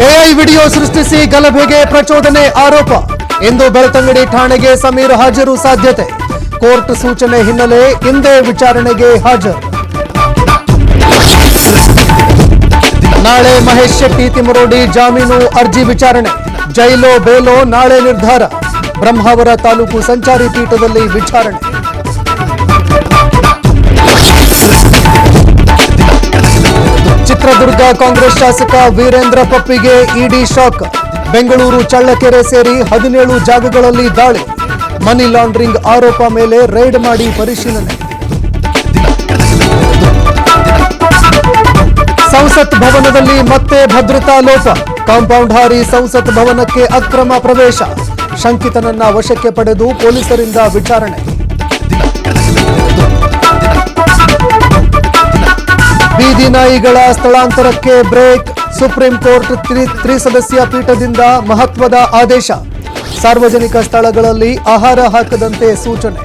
AI video ಸೃಷ್ಟಿಸಿ ಗಲಭೆಗೆ ಪ್ರಚೋದನೆ ಆರೋಪ. ಇಂದು ಬೆಳ್ತಂಗಡಿ ಠಾಣೆಗೆ ಸಮೀರ್ ಹಾಜರು ಸಾಧ್ಯತೆ. ಕೋರ್ಟ್ ಸೂಚನೆ ಹಿನ್ನೆಲೆ ಇಂದೇ ವಿಚಾರಣೆಗೆ ಹಾಜರು. ನಾಳೆ ಮಹೇಶ್ ಶೆಟ್ಟಿ ತಿಮರೋಡಿ ಜಾಮೀನು ಅರ್ಜಿ ವಿಚಾರಣೆ. ಜೈಲೋ ಬೇಲೋ ನಾಳೆ ನಿರ್ಧಾರ. ಬ್ರಹ್ಮಾವರ ತಾಲೂಕು ಸಂಚಾರಿ ಪೀಠದಲ್ಲಿ ವಿಚಾರಣೆ. ಚಿತ್ರದುರ್ಗ ಕಾಂಗ್ರೆಸ್ ಶಾಸಕ ವೀರೇಂದ್ರ ಪಪ್ಪಿಗೆ ಇಡಿ ಶಾಕ್. ಬೆಂಗಳೂರು ಚಳ್ಳಕೆರೆ ಸೇರಿ 17 ಜಾಗಗಳಲ್ಲಿ ದಾಳಿ. ಮನಿ ಲಾಂಡ್ರಿಂಗ್ ಆರೋಪ ಮೇಲೆ ರೈಡ್ ಮಾಡಿ ಪರಿಶೀಲನೆ. ಸಂಸತ್ ಭವನದಲ್ಲಿ ಮತ್ತೆ ಭದ್ರತಾ ಲೋಪ. ಕಾಂಪೌಂಡ್ ಹಾರಿ ಸಂಸತ್ ಭವನಕ್ಕೆ ಅಕ್ರಮ ಪ್ರವೇಶ. ಶಂಕಿತನನ್ನ ವಶಕ್ಕೆ ಪಡೆದು ಪೊಲೀಸರಿಂದ ವಿಚಾರಣೆ. ಬೀದಿ ನಾಯಿಗಳ ಸ್ಥಳಾಂತರಕ್ಕೆ ಬ್ರೇಕ್. ಸುಪ್ರೀಂ ಕೋರ್ಟ್ ತ್ರಿಸದಸ್ಯ ಪೀಠದಿಂದ ಮಹತ್ವದ ಆದೇಶ. ಸಾರ್ವಜನಿಕ ಸ್ಥಳಗಳಲ್ಲಿ ಆಹಾರ ಹಾಕದಂತೆ ಸೂಚನೆ.